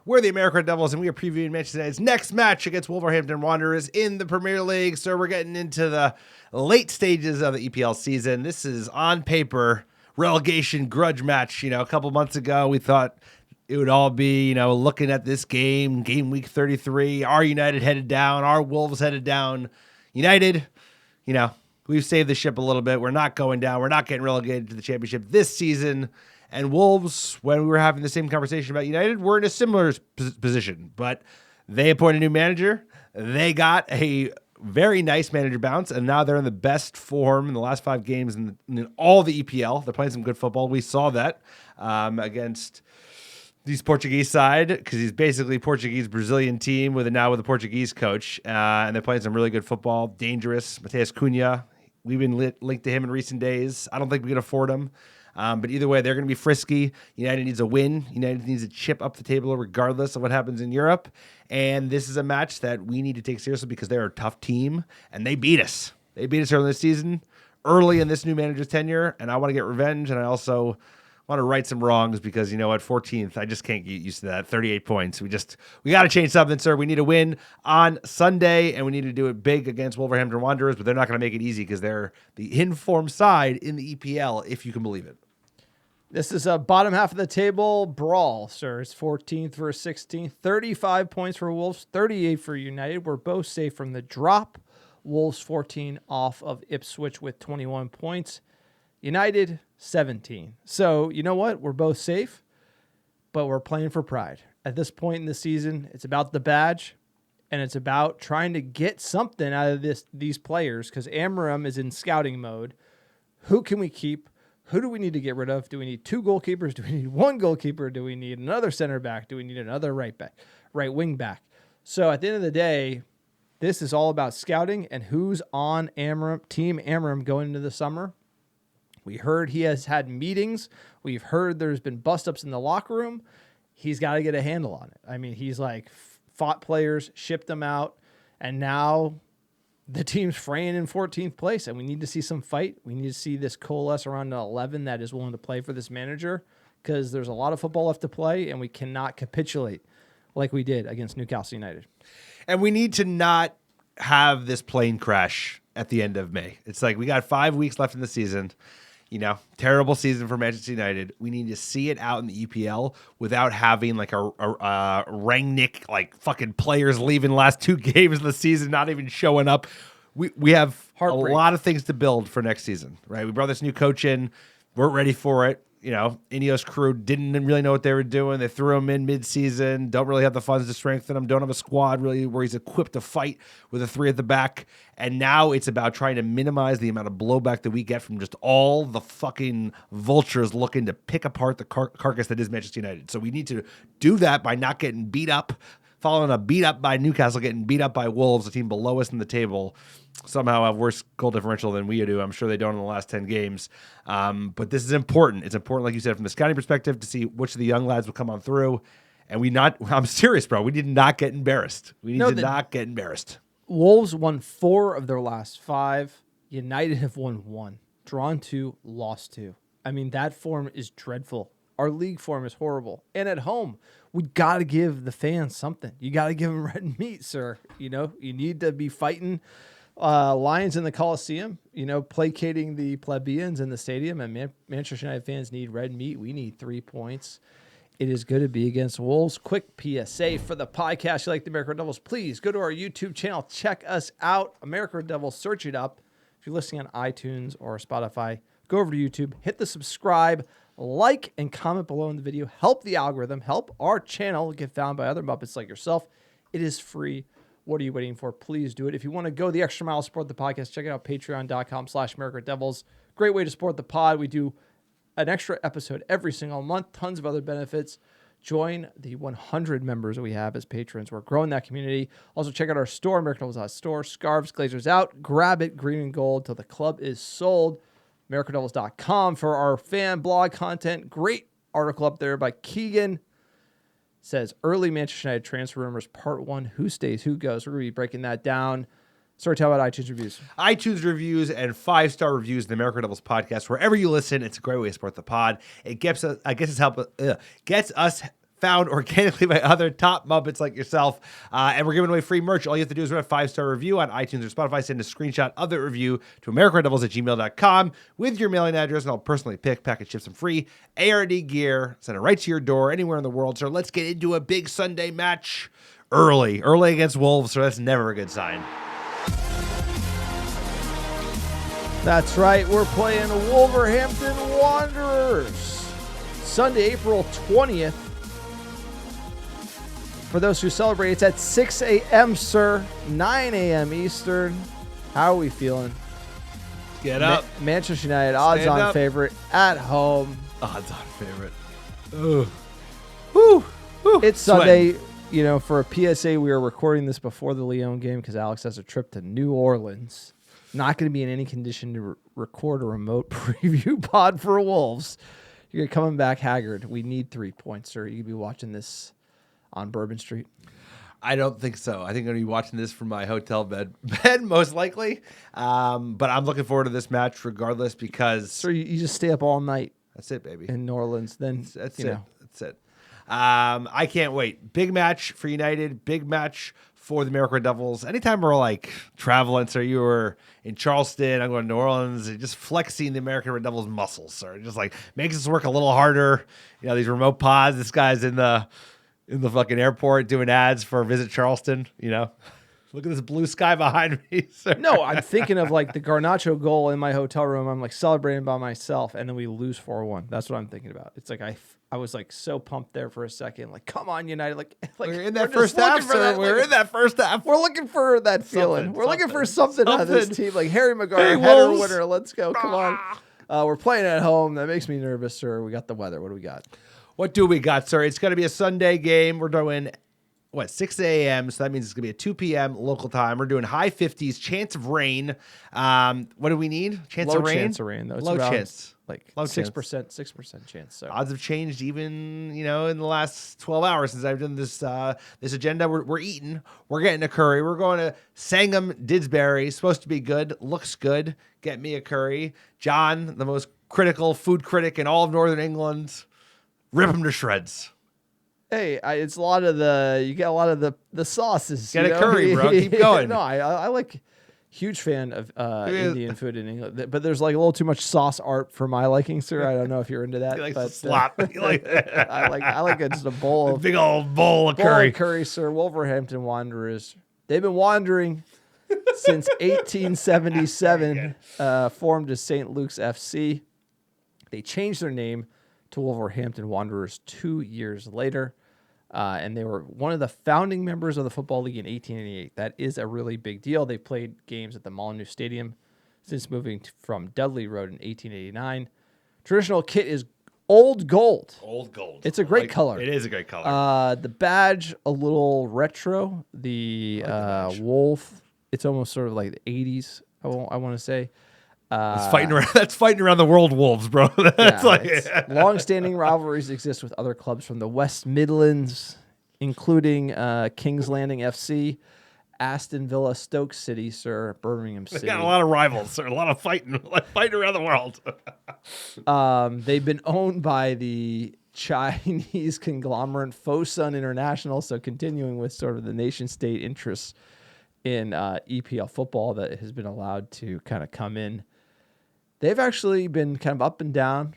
We're the American Red Devils, and we are previewing Manchester United's next match against Wolverhampton Wanderers in the Premier League. So we're getting into the late stages of the EPL season. This is, on paper, relegation grudge match. You know, a couple months ago, we thought it would all be, looking at this game week 33, our United headed down, our Wolves headed down. United, we've saved the ship a little bit. We're not going down. We're not getting relegated to the championship this season. And Wolves, when we were having the same conversation about United, were in a similar position. But they appointed a new manager. They got a very nice manager bounce, and now they're in the best form in the last 5 games in all the EPL. They're playing some good football. We saw that against these Portuguese side, because he's basically Portuguese-Brazilian team with a Portuguese coach. And they're playing some really good football. Dangerous. Matheus Cunha. We've been linked to him in recent days. I don't think we can afford him. But either way, they're going to be frisky. United needs a win. United needs a chip up the table regardless of what happens in Europe. And this is a match that we need to take seriously because they're a tough team, and they beat us. They beat us early this season, early in this new manager's tenure, and I want to get revenge, and I also want to right some wrongs because, 14th, I just can't get used to that. 38 points. We got to change something, sir. We need a win on Sunday, and we need to do it big against Wolverhampton Wanderers, but they're not going to make it easy because they're the informed side in the EPL, if you can believe it. This is a bottom half of the table brawl, sir. It's 14th versus 16th. 35 points for Wolves, 38 for United. We're both safe from the drop. Wolves 14 off of Ipswich with 21 points. United 17. So, you know what? We're both safe, but we're playing for pride. At this point in the season, it's about the badge, and it's about trying to get something out of these players because Amorim is in scouting mode. Who can we keep? Who do we need to get rid of? Do we need 2 goalkeepers? Do we need 1 goalkeeper? Do we need another center back? Do we need another right wing back? So at the end of the day, this is all about scouting and who's on Team Amorim going into the summer. We heard he has had meetings. We've heard there's been bust-ups in the locker room. He's got to get a handle on it. I mean, he's fought players, shipped them out, and now the team's fraying in 14th place, and we need to see some fight. We need to see this coalesce around an 11 that is willing to play for this manager because there's a lot of football left to play, and we cannot capitulate like we did against Newcastle United. And we need to not have this plane crash at the end of May. It's like we got 5 weeks left in the season. Terrible season for Manchester United. We need to see it out in the EPL without having a Rangnick, fucking players leaving the last 2 games of the season, not even showing up. We have a lot of things to build for next season, right? We brought this new coach in. We're ready for it. Ineos crew didn't really know what they were doing. They threw him in mid-season. Don't really have the funds to strengthen him. Don't have a squad really where he's equipped to fight with a 3 at the back. And now it's about trying to minimize the amount of blowback that we get from just all the fucking vultures looking to pick apart the carcass that is Manchester United. So we need to do that by not getting beat up, following a beat up by Newcastle, getting beat up by Wolves, a team below us in the table. Somehow have worse goal differential than we do. I'm sure they don't in the last 10 games. But this is important. It's important, like you said, from the scouting perspective to see which of the young lads will come on through. And I'm serious, bro. We did not get embarrassed. We need to not get embarrassed. Wolves won 4 of their last 5. United have won 1. Drawn 2, lost 2. I mean, that form is dreadful. Our league form is horrible. And at home, we got to give the fans something. You got to give them red meat, sir. You need to be fighting lions in the Coliseum, placating the plebeians in the stadium, and Manchester United fans need red meat. We need 3 points. It is good to be against Wolves. Quick PSA for the podcast. You like the American Red Devils, please go to our YouTube channel. Check us out. American Red Devils, search it up. If you're listening on iTunes or Spotify, go over to YouTube, hit the subscribe, like, and comment below in the video. Help the algorithm. Help our channel get found by other Muppets like yourself. It is free. What are you waiting for? Please do it. If you want to go the extra mile, support the podcast, check it out, patreon.com/AmericanRedDevils. Great way to support the pod. We do an extra episode every single month, tons of other benefits. Join the 100 members that we have as patrons. We're growing that community. Also, check out our store, AmericanRedDevils.store. Scarves, Glazers out. Grab it, green and gold, till the club is sold. AmericanRedDevils.com for our fan blog content. Great article up there by Keegan. Says early Manchester United transfer rumors, part 1. Who stays, who goes? We're going to be breaking that down. Sorry, tell about iTunes reviews. iTunes reviews and 5-star reviews in the American Devils podcast. Wherever you listen, it's a great way to support the pod. It gets us found organically by other top Muppets like yourself. And we're giving away free merch. All you have to do is write a 5-star review on iTunes or Spotify. Send a screenshot of the review to americanreddevils@gmail.com with your mailing address, and I'll personally pick, package, ship some free ARD gear. Send it right to your door anywhere in the world. So let's get into a big Sunday match early against Wolves. So that's never a good sign. That's right. We're playing Wolverhampton Wanderers. Sunday, April 20th. For those who celebrate, it's at 6 a.m., sir. 9 a.m. Eastern. How are we feeling? Get up. Manchester United, odds-on favorite at home. Odds-on favorite. Ooh. Woo. Woo. It's Sunday. You know, for a PSA, we are recording this before the Lyon game because Alex has a trip to New Orleans. Not going to be in any condition to record a remote preview pod for Wolves. You're coming back haggard. We need 3 points, sir. You could be watching this on Bourbon Street. I don't think so. I think I'm going to be watching this from my hotel bed most likely. But I'm looking forward to this match regardless because... Sir, you just stay up all night. That's it, baby. In New Orleans. Then That's it. That's it. I can't wait. Big match for United. Big match for the American Red Devils. Anytime we're like traveling, so you were in Charleston, I'm going to New Orleans, just flexing the American Red Devils muscles, sir. Just like makes us work a little harder. You know, these remote pods, this guy's in the fucking airport doing ads for Visit Charleston, you know. Look at this blue sky behind me, sir. No, I'm thinking of like the Garnacho goal in my hotel room. I'm like celebrating by myself, and then we lose 4-1. That's what I'm thinking about. It's like I was like so pumped there for a second. Like, come on, United. Like we're in that first half, sir. We're in that first half. We're looking for that feeling. We're looking for something out of this team. Like Harry Maguire, hey, header Wolves. winner. Let's go. Come on. We're playing at home. That makes me nervous, sir. We got the weather. What do we got? What do we got, sir? It's going to be a Sunday game. We're doing, 6 a.m., so that means it's going to be at 2 p.m. local time. We're doing high 50s, chance of rain. What do we need? Low chance of rain, though. It's low around, chance. Like Low 6% chance. So odds have changed even, in the last 12 hours since I've done this this agenda. We're eating. We're getting a curry. We're going to Sangam Didsbury. Supposed to be good. Looks good. Get me a curry. John, the most critical food critic in all of Northern England. Rip him to shreds. Hey, it's a lot of you get a lot of the sauces. Get a curry, bro. Keep going. No, I like, huge fan of Indian food in England, but there's like a little too much sauce art for my liking, sir. I don't know if you're into that. He likes but, to slop. I like just a bowl of big old bowl of curry. Curry, sir. Wolverhampton Wanderers. They've been wandering since 1877. Formed as St. Luke's FC. They changed their name to Wolverhampton Wanderers 2 years later. And they were one of the founding members of the Football League in 1888. That is a really big deal. They played games at the Molyneux Stadium since moving from Dudley Road in 1889. Traditional kit is old gold. Old gold. It's a great color. It is a great color. The badge, a little retro. The wolf, it's almost sort of like the 80s, I want to say. That's fighting around the world wolves, bro. Long-standing rivalries exist with other clubs from the West Midlands, including King's Landing FC, Aston Villa, Stoke City, sir, Birmingham City. They got a lot of rivals, sir. A lot of fighting around the world. They've been owned by the Chinese conglomerate Fosun International, so continuing with sort of the nation-state interests in EPL football that has been allowed to kind of come in. They've actually been kind of up and down,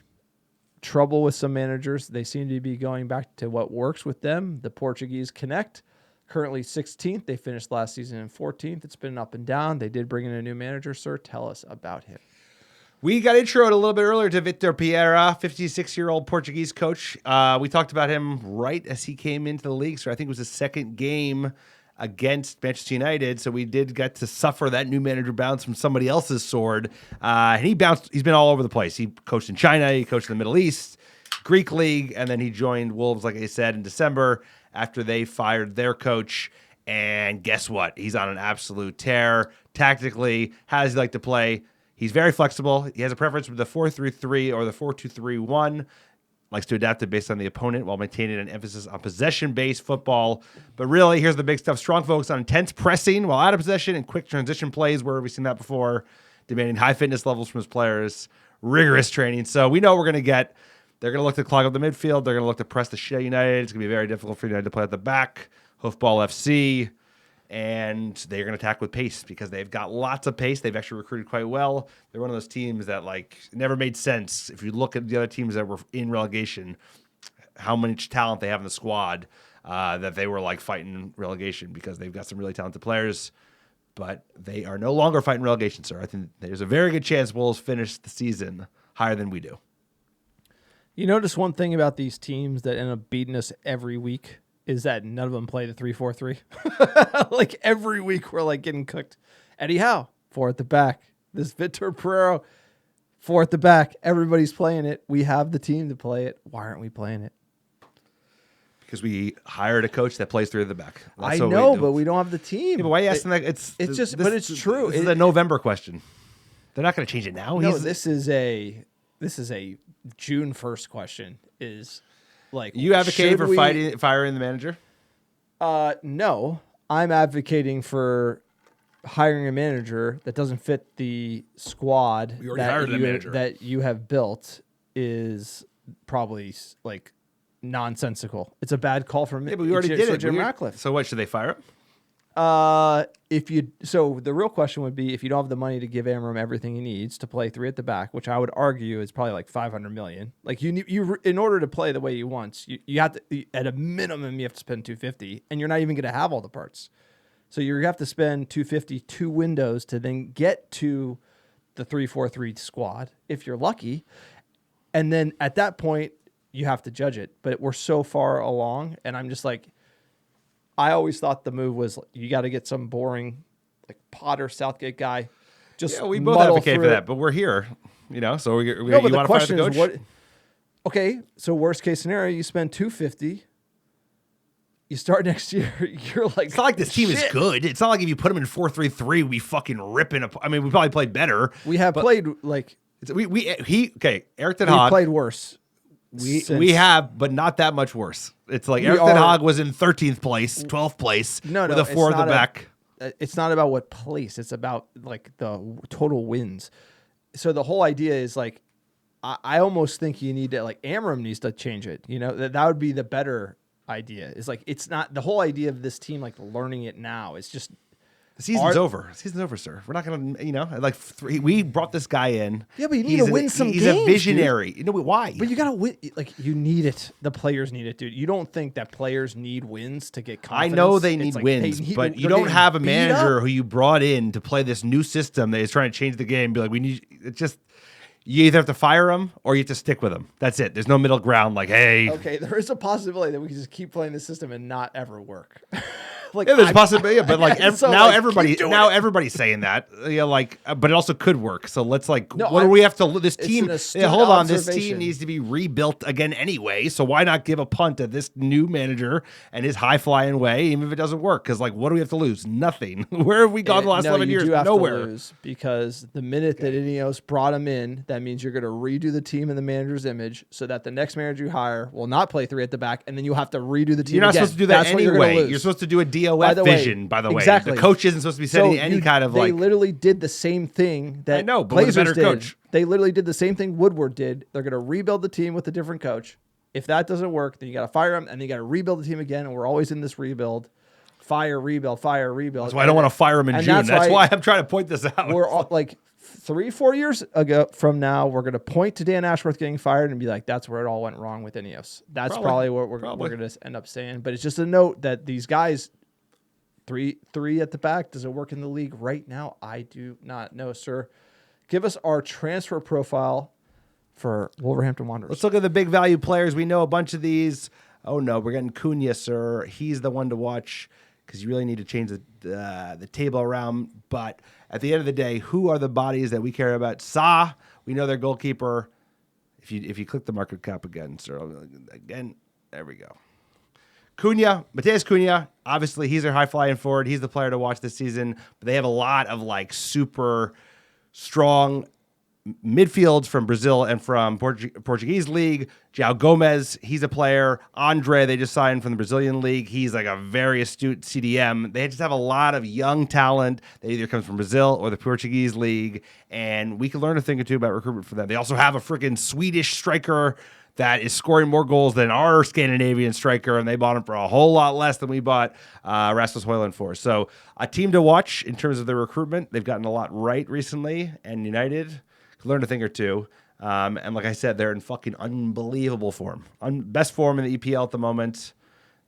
trouble with some managers. They seem to be going back to what works with them. The Portuguese Connect, currently 16th. They finished last season in 14th. It's been up and down. They did bring in a new manager, sir. Tell us about him. We got introed a little bit earlier to Vítor Pereira, 56-year-old Portuguese coach. We talked about him right as he came into the league, so I think it was his second game against Manchester United, so we did get to suffer that new manager bounce from somebody else's sword. And he's been all over the place. He coached in China, he coached in the Middle East, Greek League, and then he joined Wolves, like I said, in December after they fired their coach. And guess what? He's on an absolute tear. Tactically, how does he like to play? He's very flexible. He has a preference for the 4-3-3 or the 4-2-3-1. Likes to adapt it based on the opponent while maintaining an emphasis on possession-based football. But really, here's the big stuff. Strong focus on intense pressing while out of possession and quick transition plays. Where have we seen that before? Demanding high fitness levels from his players. Rigorous training. So we know we're going to get They're going to look to clog up the midfield. They're going to look to press the shit out of United. It's going to be very difficult for United to play at the back. Hoofball FC. And they're going to attack with pace because they've got lots of pace. They've actually recruited quite well. They're one of those teams that never made sense. If you look at the other teams that were in relegation, how much talent they have in the squad, that they were fighting relegation because they've got some really talented players. But they are no longer fighting relegation, sir. I think there's a very good chance Wolves finish the season higher than we do. You notice one thing about these teams that end up beating us every week is that none of them play the 3-4-3. Every week we're getting cooked. Eddie Howe, 4 at the back. This Vítor Pereira, 4 at the back. Everybody's playing it. We have the team to play it. Why aren't we playing it? Because we hired a coach that plays 3 at the back. I know, but we don't have the team. Yeah, but why are you asking that? It's true. This is a November question. They're not going to change it now. No, this is a June 1st question. You advocate for firing the manager? No, I'm advocating for hiring a manager that doesn't fit the squad that you have built is probably nonsensical. It's a bad call from me. Yeah, but we already did it. Jim Ratcliffe. So what, should they fire him? So the real question would be, if you don't have the money to give Amram everything he needs to play 3 at the back, which I would argue is probably $500 million. You in order to play the way you want, you have to, at a minimum, you have to spend $250, and you're not even going to have all the parts. So you have to spend $250 2 windows to then get to the 3-4-3 squad if you're lucky, and then at that point you have to judge it. But we're so far along, and I'm just I always thought the move was you got to get some boring Potter Southgate guy. We both advocate for that, but we're here, So you want to fire the coach? What? Okay, so worst case scenario, you spend $250. You start next year. You're it's not like this team is good. It's not like if you put them in 4-3-3, we fucking ripping up. I mean, we probably played better. We have played Eric Ten Hag. We played worse. We have, but not that much worse. It's Eric Ten Hag was in 13th place, 12th place with a 4 at the back. It's not about what place. It's about the total wins. So the whole idea is I almost think you need to Amram needs to change it. That would be the better idea. It's it's not the whole idea of this team learning it now. It's just the season's over. The season's over, sir. We're not gonna, we brought this guy in. Yeah, but you need to win some games. He's a visionary. Dude. Why? But you gotta win. You need it. The players need it, dude. You don't think that players need wins to get confidence? I know they need wins, but you don't have a manager who you brought in to play this new system that is trying to change the game. Be we need. It's just. You either have to fire him or you have to stick with him. That's it. There's no middle ground. Hey. Okay, there is a possibility that we can just keep playing the system and not ever work. There's a possibility, but everybody's saying that. But it also could work. So let's what do we have to? This team. Hold on, this team needs to be rebuilt again anyway. So why not give a punt at this new manager and his high flying way, even if it doesn't work? Because what do we have to lose? Nothing. Where have we gone the last 11 years? Nowhere. To lose because the minute that Ineos brought him in, that means you're going to redo the team in the manager's image, so that the next manager you hire will not play 3 at the back, and then you'll have to redo the team. You're not again. supposed to do that anyway. You're supposed to do a DOF vision, by the way. Exactly. The coach isn't supposed to be setting any kind of They literally did the same thing that I know, but with a better coach. They literally did the same thing Woodward did. They're going to rebuild the team with a different coach. If that doesn't work, then you got to fire him, and then you got to rebuild the team again. And we're always in this rebuild. Fire, rebuild, fire, rebuild. That's why I don't want to fire him in June. That's why I'm trying to point this out. We're all, 3-4 years ago from now, we're going to point to Dan Ashworth getting fired and be that's where it all went wrong with Ineos. That's probably what we're going to end up saying. But it's just a note that these guys, three at the back, does it work in the league right now? I do not know, sir. Give us our transfer profile for Wolverhampton Wanderers. Let's look at the big value players. We know a bunch of these. Oh, no, we're getting Cunha, sir. He's the one to watch because you really need to change the table around. But at the end of the day, who are the bodies that we care about? Sa, we know their goalkeeper. If you click the market cap again, sir, again, there we go. Cunha, Matheus Cunha, obviously he's their high-flying forward. He's the player to watch this season. But they have a lot of super strong midfields from Brazil and from Portuguese league. João Gomes, he's a player. André, they just signed from the Brazilian league. He's a very astute CDM. They just have a lot of young talent that either comes from Brazil or the Portuguese league, and we can learn a thing or two about recruitment for them. They also have a freaking Swedish striker that is scoring more goals than our Scandinavian striker, and they bought him for a whole lot less than we bought Rasmus Højlund for. So a team to watch in terms of their recruitment. They've gotten a lot right recently, and United learned a thing or two. And like I said, they're in fucking unbelievable form. Best form in the EPL at the moment.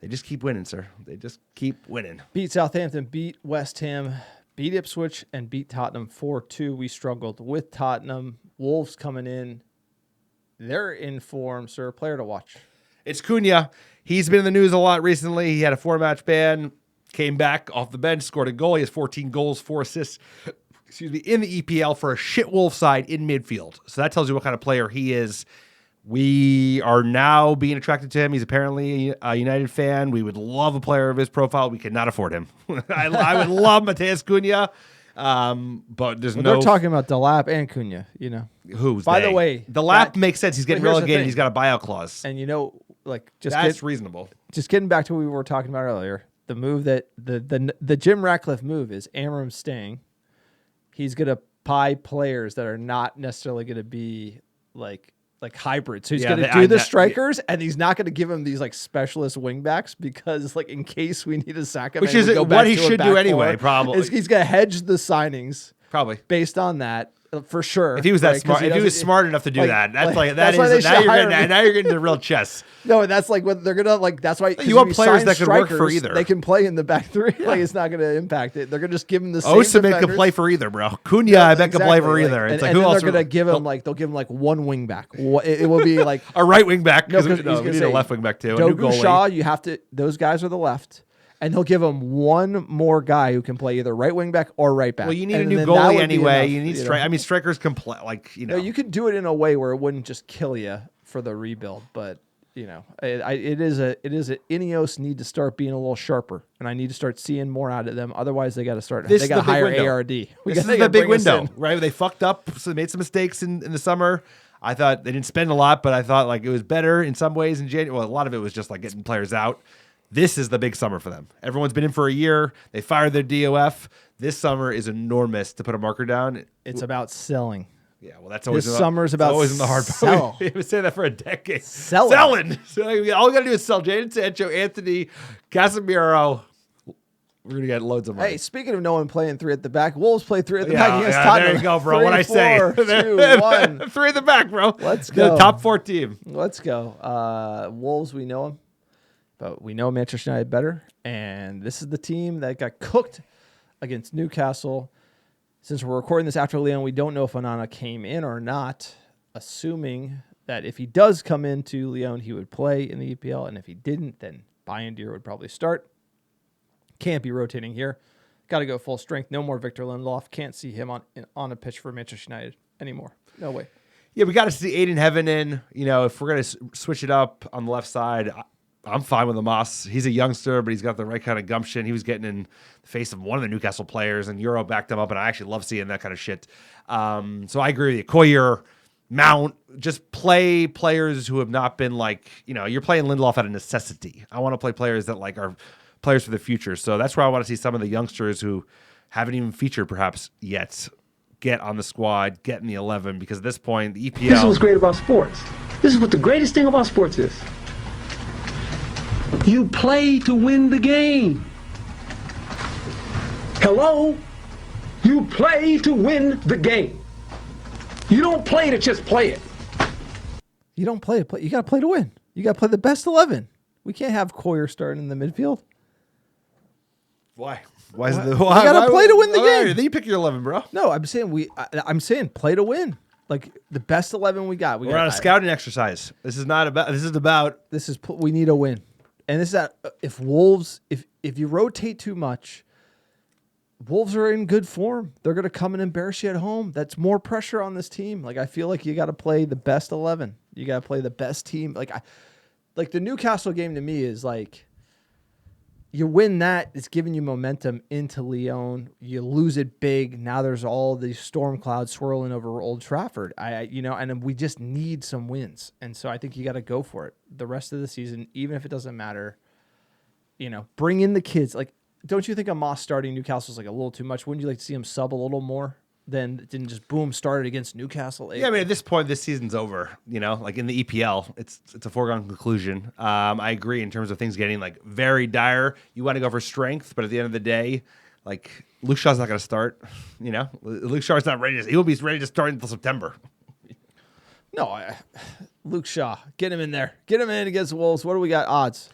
They just keep winning, sir. They just keep winning. Beat Southampton, beat West Ham, beat Ipswich, and beat Tottenham 4-2. We struggled with Tottenham. Wolves coming in. They're in form, sir. Player to watch. It's Cunha. He's been in the news a lot recently. He had a 4-match ban, came back off the bench, scored a goal. He has 14 goals, 4 assists, in the EPL for a shit Wolf side in midfield. So that tells you what kind of player he is. We are now being attracted to him. He's apparently a United fan. We would love a player of his profile. We cannot afford him. I would love Matheus Cunha. But there's no. They're talking about Delap and Cunha, Who's By the way, Delap makes sense. He's getting relegated. He's got a buyout clause. And That's reasonable. Just getting back to what we were talking about earlier, the move that the Jim Ratcliffe move is Amram staying. He's gonna buy players that are not necessarily gonna be like hybrid. So he's gonna do the strikers, and he's not gonna give him these like specialist wingbacks because in case we need to sack him, which is what he should do anyway. Probably he's gonna hedge the signings based on that. For sure. If he was that smart, if he was smart enough to do that, now you're getting to real chess. No, and that's what they're gonna that's why you want players that could work for either. They can play in the back three. Yeah. It's not gonna impact it. They're gonna just give him the same. Osimhen could play for either, bro. Cunha, I bet could play for either. It's who else? They're gonna give him they'll give him one wing back. It will be like a right wing back because we need a left wing back too. Dogu Shaw, you have to. Those guys are the left. And he'll give him one more guy who can play either right wing back or right back. Well, you need a new goalie anyway. You need strike. I mean, strikers can play you can do it in a way where it wouldn't just kill you for the rebuild, but it is a Ineos need to start being a little sharper, and I need to start seeing more out of them. Otherwise, they got to start. They got to hire ARD. This is the big window, right? They fucked up, so they made some mistakes in the summer. I thought they didn't spend a lot, but I thought it was better in some ways in January. Well, a lot of it was just getting players out. This is the big summer for them. Everyone's been in for a year. They fired their DOF. This summer is enormous to put a marker down. It's about selling. Yeah, well, that's always summer's about always in the hard part. We've been saying that for a decade. Selling. So all we got to do is sell Jadon Sancho, Anthony, Casemiro. We're gonna get loads of money. Hey, speaking of no one playing 3 at the back, Wolves play 3 at the back against Tottenham. There you go, bro. 3, 4, 2, 1. 3 at the back, bro. Let's go. The top 4 team. Let's go. Wolves, we know them. But we know Manchester United better, and this is the team that got cooked against Newcastle. Since we're recording this after Lyon, we don't know if Onana came in or not, assuming that if he does come into Lyon, he would play in the EPL, and if he didn't, then Bayindir would probably start. Can't be rotating here. Got to go full strength. No more Victor Lindelof. Can't see him on a pitch for Manchester United anymore. No way. Yeah, we got to see Aiden Heaven in. If we're going to switch it up on the left side, I'm fine with Amos. He's a youngster, but he's got the right kind of gumption. He was getting in the face of one of the Newcastle players, and Euro backed him up, and I actually love seeing that kind of shit. So I agree with you. Collier, Mount, just play players who have not been you're playing Lindelof out of necessity. I want to play players that are players for the future. So that's where I want to see some of the youngsters who haven't even featured perhaps yet get on the squad, get in the 11, because at this point, the EPL... This is what's great about sports. This is what the greatest thing about sports is. You play to win the game. Hello? You play to win the game. You don't play to just play it. You don't play to play. You got to play to win. You got to play the best 11. We can't have Collier starting in the midfield. Why? You got to play to win the game. Then you pick your 11, bro. No, I'm saying play to win. The best 11 we got. We're on a scouting exercise. This is about. We need a win. And this is if Wolves, if you rotate too much, Wolves are in good form. They're going to come and embarrass you at home. That's more pressure on this team. I feel like you got to play the best 11. You got to play the best team. The Newcastle game to me is you win that, it's giving you momentum into Lyon. You lose it big. Now there's all these storm clouds swirling over Old Trafford. And we just need some wins. And so I think you got to go for it the rest of the season, even if it doesn't matter. Bring in the kids. Don't you think Amos starting Newcastle is a little too much? Wouldn't you like to see him sub a little more then it didn't just boom started against Newcastle. Yeah, I mean, at this point, this season's over. Like in the EPL, it's a foregone conclusion. I agree in terms of things getting like very dire. You want to go for strength, but at the end of the day, like Luke Shaw's not going to start. Luke Shaw's not ready. He will be ready to start until September. No, Luke Shaw, get him in there. Get him in against the Wolves. What do we got odds?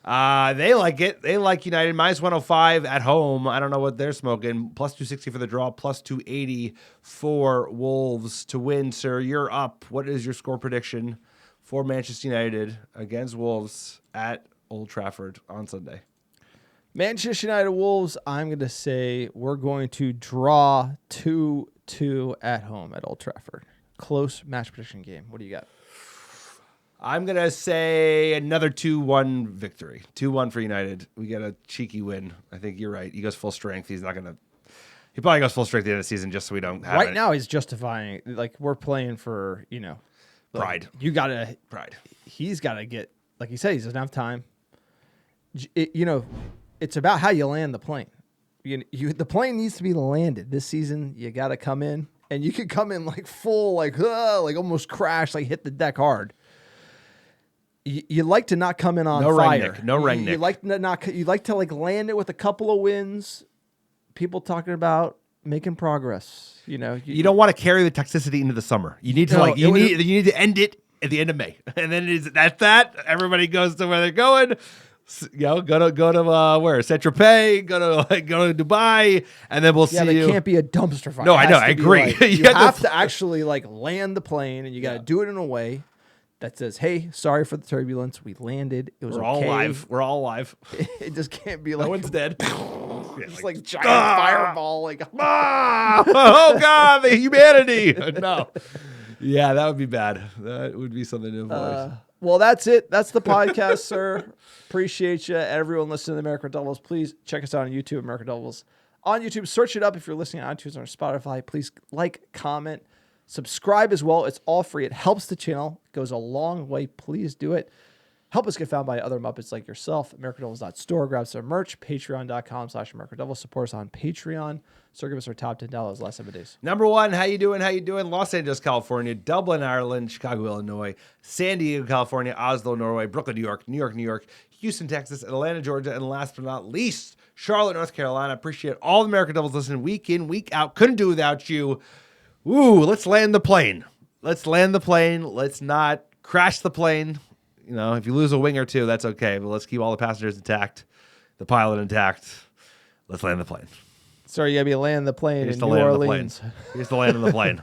They like it. They like United minus 105 at home. I don't know what they're smoking. Plus 260 for the draw. Plus 280 for Wolves to win. Sir, you're up. What is your score prediction for Manchester United against Wolves at Old Trafford on Sunday? Manchester United Wolves, I'm going to say we're going to draw 2-2 at home at Old Trafford. Close match prediction game. What do you got? I'm going to say another 2-1 victory. 2-1 for United. We get a cheeky win. I think you're right. He goes full strength. He probably goes full strength at the end of the season just so we don't have Right now he's justifying, like, we're playing for, pride. You got to. Pride. He's got to get, like he said, he doesn't have time. It's about how you land the plane. The plane needs to be landed. This season, you got to come in. And you could come in like full, like almost crash, like hit the deck hard. You like to not come in on fire. No Rangnick. You like to like land it with a couple of wins. People talking about making progress. You don't want to carry the toxicity into the summer. You need to you need to end it at the end of May, and then that's that. Everybody goes to where they're going. Go to where? Saint-Tropez, go to Dubai, and then we'll see. Yeah, you. There can't be a dumpster fire. No, I know, I agree. You have to actually like land the plane, and you got to do it in a way that says, "Hey, sorry for the turbulence. We landed. It was We're okay. all alive. We're all alive. It just can't be like no one's dead. Just like giant fireball. Like oh God, the humanity. No. Yeah, that would be bad. That would be something to avoid. Well, that's it. That's the podcast, sir. Appreciate you. Everyone listening to the American Devils, please check us out on YouTube, American Devils. On YouTube, search it up if you're listening on iTunes or Spotify. Please like, comment, subscribe as well. It's all free. It helps the channel. It goes a long way. Please do it. Help us get found by other Muppets like yourself. AmericanDevils.store. Grab some merch. Patreon.com/AmericanDevils. Support us on Patreon. So give us our top $10 last 7 days. Number one, how you doing? Los Angeles, California, Dublin, Ireland, Chicago, Illinois, San Diego, California, Oslo, Norway, Brooklyn, New York, New York, Houston, Texas, Atlanta, Georgia, and last but not least, Charlotte, North Carolina. Appreciate all the American Devils listening week in, week out. Couldn't do without you. Ooh, let's land the plane. Let's not crash the plane. If you lose a wing or two, that's okay. But let's keep all the passengers intact, the pilot intact. Let's land the plane. Sorry, you got to be landing the plane in New Orleans. Here's the land of the plane.